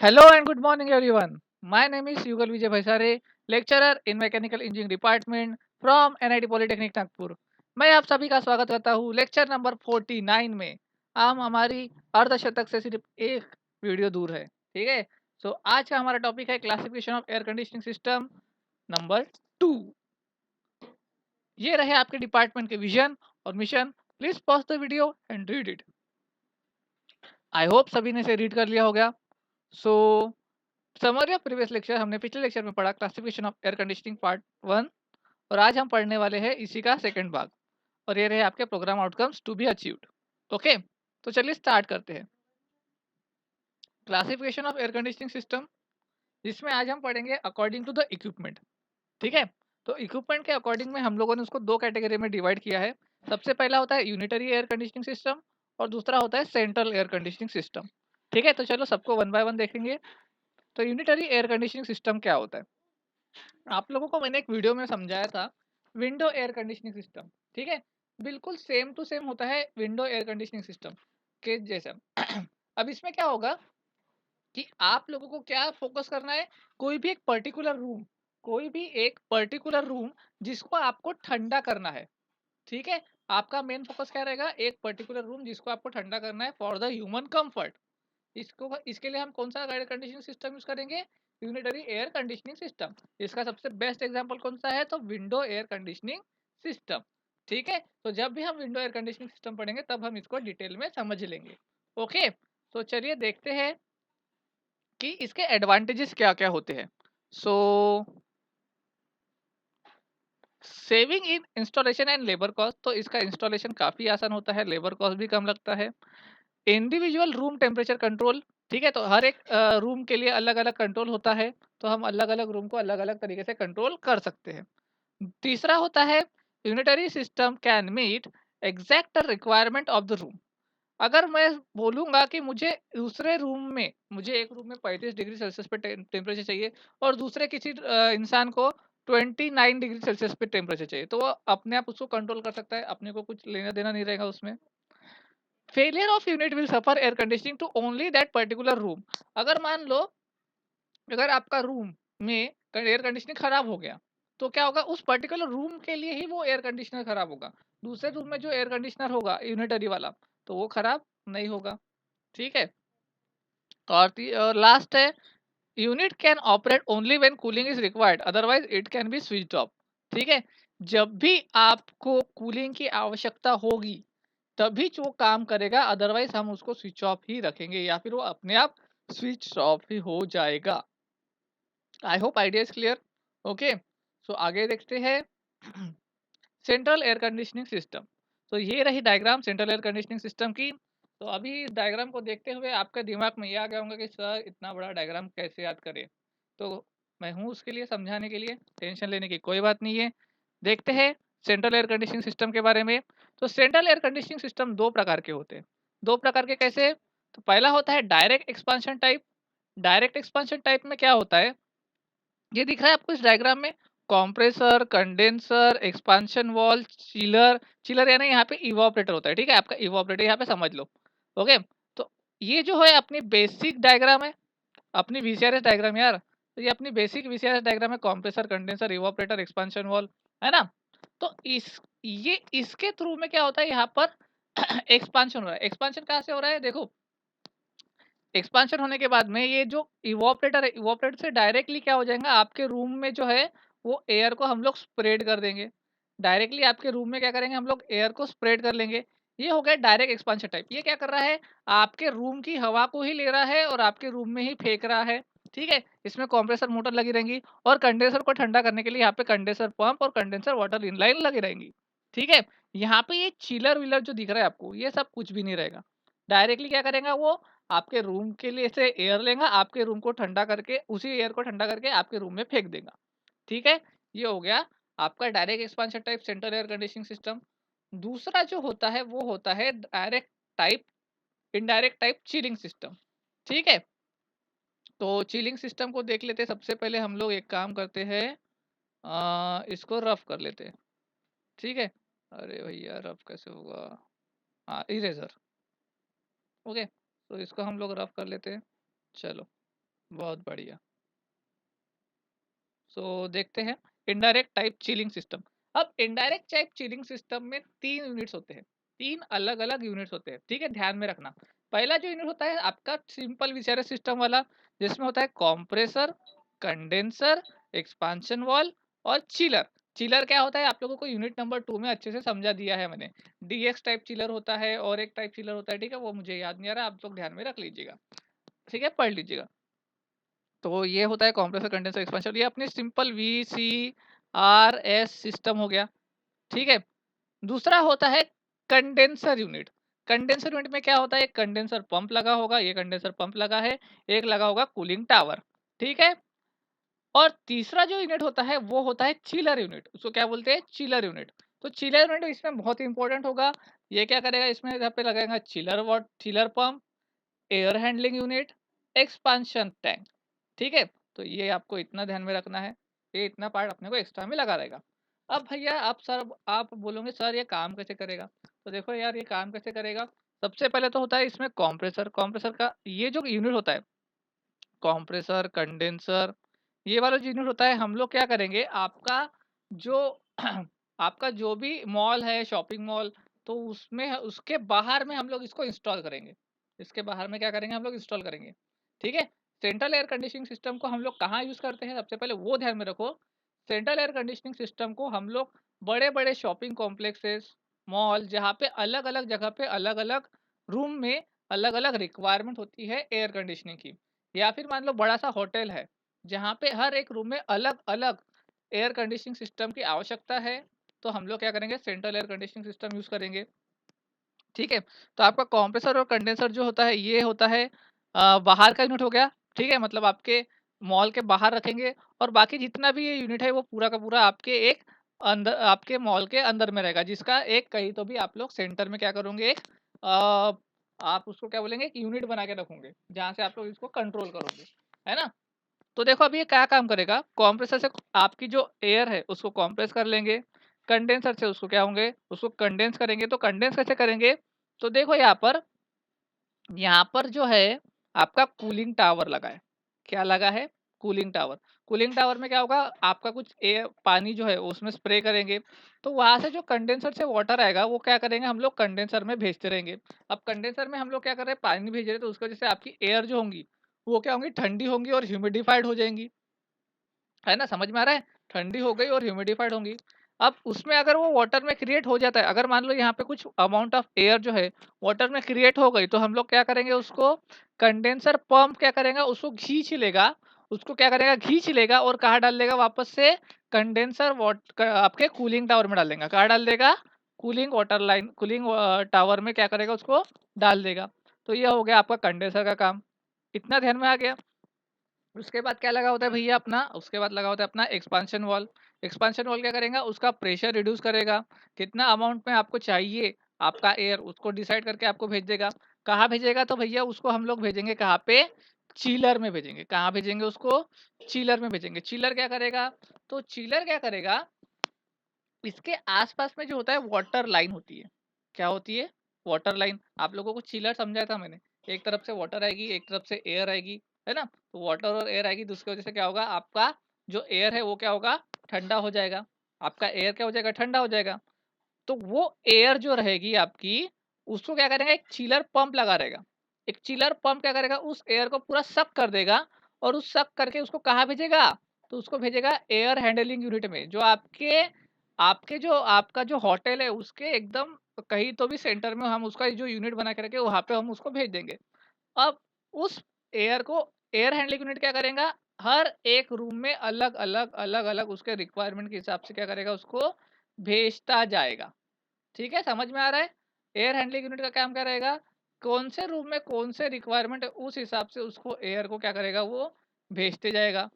Hello and good morning, everyone. My name is Yugal Vijay Bhaisare, lecturer in Mechanical Engineering Department from NIT Polytechnic Nagpur. मैं आप सभी का स्वागत करता हूँ लेक्चर नंबर 49 में। हम हमारी अर्धशतक से सिर्फ एक वीडियो दूर है, ठीक है। सो आज का हमारा टॉपिक है classification of air conditioning system number 2। ये रहे आपके डिपार्टमेंट के विजन और mission. Please pause the video and read it. I hope सभी ने इसे रीड कर लिया होगा। सो समरी ऑफ प्रीवियस लेक्चर, हमने पिछले लेक्चर में पढ़ा classification of air conditioning part 1 और आज हम पढ़ने वाले हैं इसी का सेकंड भाग और ये रहे आपके program outcomes to be achieved. Okay, तो चलिए स्टार्ट करते हैं classification of air conditioning system, जिसमें आज हम पढ़ेंगे अकॉर्डिंग टू द इक्विपमेंट। ठीक है, तो इक्विपमेंट के अकॉर्डिंग में हम लोगों ने उसको दो कैटेगरी में डिवाइड किया है। सबसे पहला होता है यूनिटरी एयर कंडीशनिंग सिस्टम और दूसरा होता है सेंट्रल एयर कंडीशनिंग सिस्टम। ठीक है, तो चलो सबको वन बाय वन देखेंगे। तो यूनिटरी एयर कंडीशनिंग सिस्टम क्या होता है, आप लोगों को मैंने एक वीडियो में समझाया था। विंडो एयर कंडीशनिंग सिस्टम, ठीक है, बिल्कुल सेम टू सेम होता है विंडो एयर कंडीशनिंग सिस्टम के जैसा। अब इसमें क्या होगा कि आप लोगों को क्या फोकस करना है, कोई भी एक पर्टिकुलर रूम, कोई भी एक पर्टिकुलर रूम जिसको आपको ठंडा करना है। ठीक है, आपका मेन फोकस क्या रहेगा, एक पर्टिकुलर रूम जिसको आपको ठंडा करना है फॉर द ह्यूमन कंफर्ट। इसके लिए हम कौन सा एयर कंडीशनिंग सिस्टम यूज करेंगे, यूनिटरी एयर कंडीशनिंग सिस्टम। इसका सबसे बेस्ट एग्जांपल कौन सा है, तो विंडो एयर कंडीशनिंग सिस्टम। ठीक है, तो जब भी हम विंडो एयर कंडीशनिंग सिस्टम पढ़ेंगे तब हम इसको डिटेल में समझ लेंगे। ओके, तो चलिए देखते हैं कि इसके एडवांटेजेस क्या क्या होते हैं। So saving in installation and labour cost, तो इसका इंस्टॉलेशन काफी आसान होता है, लेबर कॉस्ट भी कम लगता है। इंडिविजुअल रूम टेम्परेचर कंट्रोल, ठीक है, तो हर एक रूम के लिए अलग अलग कंट्रोल होता है, तो हम अलग अलग रूम को अलग अलग तरीके से कंट्रोल कर सकते हैं। तीसरा होता है unitary system can meet exact requirement of the room. अगर मैं बोलूंगा कि मुझे एक रूम में 35 डिग्री सेल्सियस पे टेम्परेचर चाहिए और दूसरे किसी इंसान को 29 डिग्री सेल्सियस पे टेम्परेचर चाहिए, तो वो अपने आप उसको कंट्रोल कर सकता है, अपने को कुछ लेना देना नहीं रहेगा उसमें। Failure of unit will suffer air conditioning to only that particular room. अगर मान लो, अगर आपका रूम में एयर कंडीशनिंग खराब हो गया, तो क्या होगा, उस पर्टिकुलर रूम के लिए ही वो एयर कंडीशनर खराब होगा। दूसरे रूम में जो एयर कंडीशनर होगा यूनिटरी वाला, तो वो खराब नहीं होगा। ठीक है, और लास्ट है, unit can operate only when cooling is required, otherwise it can be switched off. ठीक है, जब भी आपको कूलिंग की आवश्यकता होगी तभी वो काम करेगा, अदरवाइज हम उसको स्विच ऑफ ही रखेंगे या फिर वो अपने आप स्विच ऑफ ही हो जाएगा। I hope idea is clear. Okay, so आगे देखते हैं सेंट्रल एयर कंडीशनिंग सिस्टम। तो ये रही diagram central air conditioning system की। तो अभी इस डायग्राम को देखते हुए आपके दिमाग में ये आ गया होगा कि सर इतना बड़ा डायग्राम कैसे याद करें। तो मैं हूँ उसके लिए, समझाने के लिए, टेंशन लेने की कोई बात नहीं है। देखते हैं सेंट्रल एयर कंडीशनिंग सिस्टम के बारे में। तो सेंट्रल एयर कंडीशनिंग सिस्टम दो प्रकार के होते हैं। दो प्रकार के कैसे, तो पहला होता है direct expansion type. Direct expansion type में क्या होता है, ये दिख रहा है आपको इस डायग्राम में, compressor, condenser, expansion wall, chiller. Chiller यानी यहाँ पे इवोपरेटर होता है, ठीक है, आपका इवोपरेटर यहाँ पे समझ लो। ओके, तो ये जो है अपनी बेसिक डायग्राम है, अपनी वीसीआरएस डायग्राम यार। तो ये अपनी बेसिक वीसीआरएस डायग्राम है, compressor, condenser, evaporator, expansion wall, है ना। तो ये इसके थ्रू में क्या होता है, यहाँ पर एक्सपांशन हो रहा है। एक्सपांशन कहाँ से हो रहा है, देखो, एक्सपांशन होने के बाद में ये जो इवोपरेटर है, इवोपरेटर से डायरेक्टली क्या हो जाएगा, आपके रूम में जो है वो एयर को हम लोग स्प्रेड कर देंगे। डायरेक्टली आपके रूम में क्या करेंगे, हम लोग एयर को स्प्रेड कर लेंगे। ये हो गया डायरेक्ट एक्सपांशन टाइप। ये क्या कर रहा है, आपके रूम की हवा को ही ले रहा है और आपके रूम में ही फेंक रहा है। ठीक है, इसमें कंप्रेसर मोटर लगी रहेंगी और कंडेंसर को ठंडा करने के लिए यहाँ पे कंडेंसर पंप और कंडेंसर वाटर इनलाइन लगी रहेंगी। ठीक है, यहाँ पे ये चिलर विलर जो दिख रहा है आपको, ये सब कुछ भी नहीं रहेगा। डायरेक्टली क्या करेगा वो, आपके रूम के लिए से एयर लेगा, आपके रूम को ठंडा करके, उसी एयर को ठंडा करके आपके रूम में फेंक देगा। ठीक है, ये हो गया आपका direct expansion type central air conditioning system. दूसरा जो होता है वो होता है direct type, indirect type chilling system. ठीक है, तो चिलिंग सिस्टम को देख लेते हैं। सबसे पहले हम लोग एक काम करते हैं, इसको रफ कर लेते हैं। ठीक है, अरे भैया रफ कैसे होगा, इरेजर। ओके, तो इसको हम लोग रफ कर लेते हैं। चलो, बहुत बढ़िया। सो देखते हैं इनडायरेक्ट टाइप चिलिंग सिस्टम। अब इनडायरेक्ट टाइप चिलिंग सिस्टम में 3 यूनिट्स होते हैं। 3 अलग-अलग यूनिट्स होते हैं, ठीक है? ध्यान में रखना। पहला जो यूनिट होता है आपका सिंपल विचार सिस्टम वाला, जिसमें होता है कंप्रेसर, कंडेंसर, एक्सपांशन वाल्व और चिलर। चिलर क्या होता है आप लोगों को यूनिट नंबर 2 में अच्छे से समझा दिया है मैंने। डीएक्स टाइप चिलर होता है और एक टाइप चिलर होता है, ठीक है? वो मुझे याद नहीं आ रहा, आप लोग ध्यान में रख लीजिएगा, ठीक है? पढ़ लीजिएगा। तो ये होता है कंप्रेसर, कंडेंसर, एक्सपांशन। ये अपनी सिंपल वीसीआरएस सिस्टम हो गया, ठीक है? दूसरा होता है कंडेंसर यूनिट। कंडेंसर यूनिट में क्या होता है, कंडेंसर पंप लगा होगा, ये कंडेंसर पंप लगा है, एक लगा होगा कूलिंग टावर, ठीक है? और तीसरा जो यूनिट होता है वो होता है चिलर यूनिट। उसको क्या बोलते हैं, चिलर यूनिट। तो चिलर यूनिट इसमें बहुत इंपॉर्टेंट होगा। ये क्या करेगा, इसमें यहाँ पे लगाएगा chiller pump, air handling unit, expansion tank, ठीक है? तो ये आपको इतना ध्यान में रखना है, ये इतना पार्ट अपने को एक्स्ट्रा में लगा रहेगा। अब भैया आप बोलोगे सर ये काम कैसे करेगा? तो देखो यार ये काम कैसे करेगा, सबसे पहले तो होता है इसमें कंप्रेसर। कंप्रेसर का ये जो यूनिट होता है, कंप्रेसर, कंडेंसर, ये वाला जो यूनिट होता है, हम लोग क्या करेंगे, आपका जो आपका जो भी मॉल है, शॉपिंग मॉल, तो उसमें उसके बाहर में हम लोग इसको इंस्टॉल करेंगे। इसके बाहर में क्या करेंगे, हम लोग इंस्टॉल करेंगे, ठीक है? सेंट्रल एयर कंडीशनिंग सिस्टम को हम लोग कहाँ यूज़ करते हैं, सबसे पहले वो ध्यान में रखो। सेंट्रल एयर कंडीशनिंग सिस्टम को हम लोग बड़े-बड़े शॉपिंग कॉम्प्लेक्सेस, मॉल, जहाँ पे अलग-अलग जगह पे अलग-अलग रूम में अलग-अलग रिक्वायरमेंट होती है एयर कंडीशनिंग की। या फिर मान लो बड़ा-सा होटल है, जहाँ पे हर एक रूम में अलग-अलग एयर कंडीशनिंग सिस्टम की आवश्यकता है, तो हम लोग क्या करेंगे, central air conditioning system use करेंगे, ठीक है? तो आपका कंप्रेसर और कंडेंसर जो होता है, ये होता है बाहर का यूनिट हो गया, ठीक है? मतलब आपके मॉल के बाहर रखेंगे, और बाकी जितना भी ये यूनिट है, वो पूरा का पूरा आपके एक अंदर, आपके मॉल के अंदर में रहेगा, जिसका एक कहीं तो भी आप लोग सेंटर में क्या करोगे, एक आप उसको क्या बोलेंगे, एक यूनिट बना के रखोगे, जहाँ से आप लोग इसको कंट्रोल करोगे, है ना? तो देखो अभी ये क्या काम करेगा, कंप्रेसर से आपकी जो एयर है उसको कंप्रेस कर लेंगे, कंडेंसर से उसको क्या होंगे, उसको कंडेंस करेंगे। तो कंडेंस कैसे करेंगे, तो देखो यहाँ पर जो है आपका कूलिंग टावर लगा है। क्या लगा है, कूलिंग टावर। कूलिंग टावर में क्या होगा, आपका कुछ एयर पानी जो है उसमें स्प्रे करेंगे, तो वहां से जो कंडेंसर से वाटर आएगा वो क्या करेंगे, हम लोग कंडेंसर में भेजते रहेंगे। अब कंडेंसर में हम लोग क्या कर रहे हैं, पानी भेज रहे हैं, तो उसकी वजह से आपकी एयर जो होंगी वो क्या होंगी, ठंडी होंगी और ह्यूमिडिफाइड हो जाएंगी, है ना? समझ में आ रहा है? ठंडी हो गई और ह्यूमिडिफाइड होंगी। अब उसमें अगर वो वाटर में क्रिएट हो जाता है, अगर मान लो यहाँ पे कुछ अमाउंट ऑफ एयर जो है वाटर में क्रिएट हो गई, तो हम लोग क्या करेंगे, उसको कंडेंसर पंप क्या करेगा, उसको खींच लेगा, उसको क्या करेगा, खींच लेगा और कहाँ डाल देगा, वापस से कंडेंसर आपके कूलिंग टावर में डाल देगा। कहाँ डाल देगा, cooling water line, cooling tower में क्या करेगा, उसको डाल देगा। तो ये हो गया आपका कंडेंसर का काम। इतना ध्यान में आ गया। उसके बाद क्या लगा होता है भैया अपना, उसके बाद लगा होता है अपना एक्सपांशन वॉल। एक्सपांशन वॉल क्या करेगा, उसका प्रेशर रिड्यूस करेगा, कितना अमाउंट में आपको चाहिए आपका एयर, उसको डिसाइड करके आपको भेज देगा। कहाँ भेजेगा, तो भैया उसको हम लोग भेजेंगे कहाँ पे, चीलर में भेजेंगे। कहाँ भेजेंगे उसको, चीलर में भेजेंगे। चीलर क्या करेगा, तो चीलर क्या करेगा, इसके आसपास में जो होता है वाटर लाइन होती है। क्या होती है, वाटर लाइन। आप लोगों को चिलर समझाया था मैंने, एक तरफ से वाटर आएगी, एक तरफ से एयर आएगी, है ना? तो वाटर और एयर आएगी, तो उसकी वजह से क्या होगा, आपका जो एयर है वो क्या होगा, ठंडा हो जाएगा। आपका एयर क्या हो जाएगा, ठंडा हो जाएगा। तो वो एयर जो रहेगी आपकी, उसको क्या करेगा, एक चिलर पंप लगा रहेगा। एक चिलर पंप क्या करेगा, उस एयर को पूरा सक कर देगा, और उस सक करके उसको कहाँ भेजेगा, तो उसको भेजेगा एयर हैंडलिंग यूनिट में, जो आपके आपके जो आपका जो होटल है उसके एकदम कहीं तो भी सेंटर में हम उसका जो यूनिट बना के रखे, वहां पे हम उसको भेज देंगे। अब उस एयर को एयर हैंडलिंग यूनिट क्या करेगा, हर एक रूम में अलग अलग अलग अलग उसके रिक्वायरमेंट के हिसाब से क्या करेगा, उसको भेजता जाएगा। ठीक है, समझ में आ रहा है? एयर हैंडलिंग यूनिट का काम क्या रहेगा, कौन से रूम में कौन से रिक्वायरमेंट है, उस हिसाब से उसको एयर को क्या करेगा, वो भेजते जाएगा।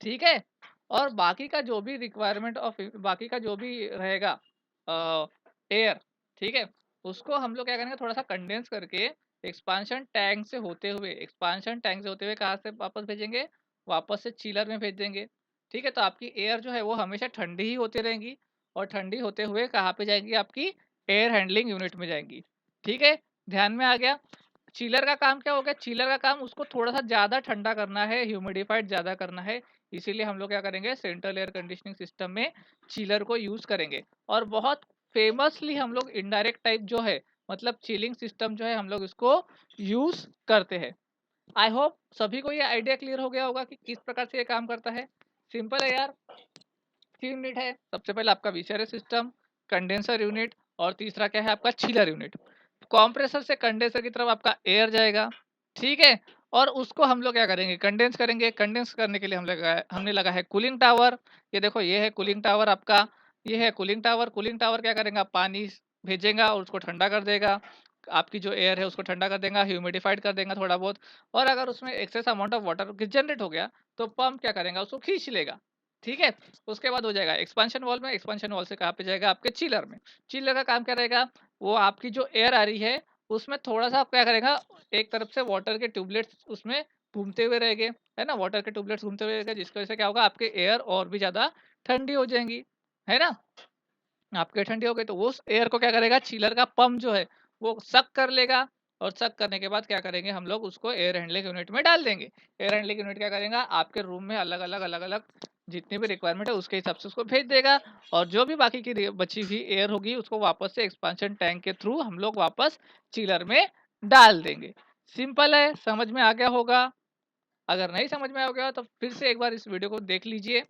ठीक है? और बाकी का जो भी रिक्वायरमेंट ऑफ बाकी का जो भी रहेगा एयर, ठीक है? उसको हम लोग क्या करेंगे, थोड़ा-सा कंडेंस करके एक्सपांशन टैंक से होते हुए कहाँ से वापस भेजेंगे? वापस से चिलर में भेज देंगे। ठीक है? तो आपकी एयर जो है वो हमेशा ठंडी ही होती रहेंगी, और ठंडी होते हुए कहाँ पे जाएँगी, आपकी एयर हैंडलिंग यूनिट में जाएँगी। ठीक है? ध्यान में आ गया? चिलर का काम क्या हो गया, चिलर का काम उसको थोड़ा-सा ज़्यादा ठंडा करना है, ह्यूमिडिफाइड ज़्यादा करना है, इसीलिए हम लोग क्या करेंगे सेंट्रल एयर कंडीशनिंग सिस्टम में चिलर को यूज़ करेंगे। और बहुत फेमसली हम लोग इनडायरेक्ट टाइप जो है मतलब चिलिंग सिस्टम जो है हम लोग इसको यूज़ करते हैं। आई होप सभी को ये आइडिया क्लियर हो गया होगा कि किस प्रकार से ये काम करता है। सिंपल है यार, 3 यूनिट है। सबसे पहले आपका वीसीआरएस सिस्टम, कंडेंसर यूनिट और तीसरा क्या है आपका चिलर यूनिट। कंप्रेसर से कंडेंसर की तरफ आपका एयर जाएगा, ठीक है? और उसको हम लोग क्या करेंगे कंडेंस करेंगे। कंडेंस करने के लिए हमने लगा है कूलिंग टावर। ये देखो ये है कूलिंग टावर आपका, ये है कूलिंग टावर। कूलिंग टावर क्या करेगा पानी भेजेगा और उसको ठंडा कर देगा। आपकी जो एयर है उसको ठंडा कर देगा, ह्यूमिडिफाइड कर देगा थोड़ा बहुत। और अगर उसमें excess amount of water generate हो गया तो पंप क्या करेगा उसको खींच लेगा, ठीक है? उसके बाद हो जाएगा एक्सपेंशन वॉल में, एक्सपेंशन वॉल से कहाँ पे जाएगा आपके चिलर में। चिलर का काम क्या रहेगा, वो आपकी जो एयर आ रही है उसमें थोड़ा-सा आप क्या करेगा एक तरफ से वाटर के ट्यूबलेट्स उसमें घूमते हुए रहेंगे, है ना? वाटर के ट्यूबलेट्स घूमते हुए रहेंगे जिसकी वजह से क्या होगा आपके एयर और भी ज़्यादा ठंडी हो जाएँगी, है ना? आपके ठंडी हो गई तो उस एयर को क्या करेगा चिलर का पंप जो है वो सक कर लेगा। और सक करने के बाद क्या करेंगे हम लोग उसको एयर हैंडलिंग यूनिट में डाल देंगे। एयर हैंडलिंग यूनिट क्या करेगा आपके रूम में अलग-अलग जितनी भी रिक्वायरमेंट है उसके हिसाब से उसको भेज देगा। और जो भी बाकी की बची हुई एयर होगी उसको वापस से एक्सपेंशन टैंक के थ्रू हम लोग वापस चिलर में डाल देंगे। सिंपल है, समझ में आ गया होगा। अगर नहीं समझ में आ गया तो फिर से एक बार इस वीडियो को देख लीजिए।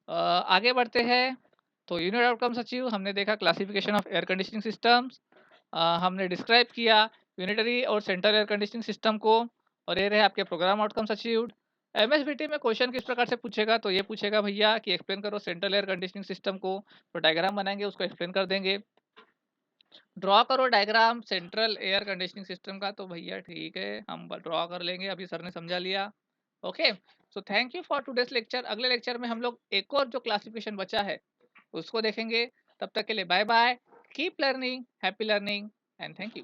आगे बढ़ते हैं। तो यूनिट आउटकम्स अचीव हमने देखा classification of air conditioning systems, हमने डिस्क्राइब किया यूनिटरी और सेंट्रल एयर कंडीशनिंग सिस्टम को। और ये रहे आपके प्रोग्राम आउटकम्स अचीव्ड। एमएसबीटी में क्वेश्चन किस प्रकार से पूछेगा तो ये पूछेगा भैया कि एक्सप्लेन करो सेंट्रल एयर कंडीशनिंग सिस्टम को। तो डायग्राम बनाएंगे उसको एक्सप्लेन कर देंगे। ड्रॉ करो diagram central air conditioning system का तो भैया ठीक है हम ड्रॉ कर लेंगे, अभी सर ने समझा लिया। Okay, so thank you for today's lecture. अगले लेक्चर में हम लोग एक और जो क्लासिफिकेशन बचा है उसको देखेंगे। तब तक के लिए bye bye, keep learning, happy learning and thank you.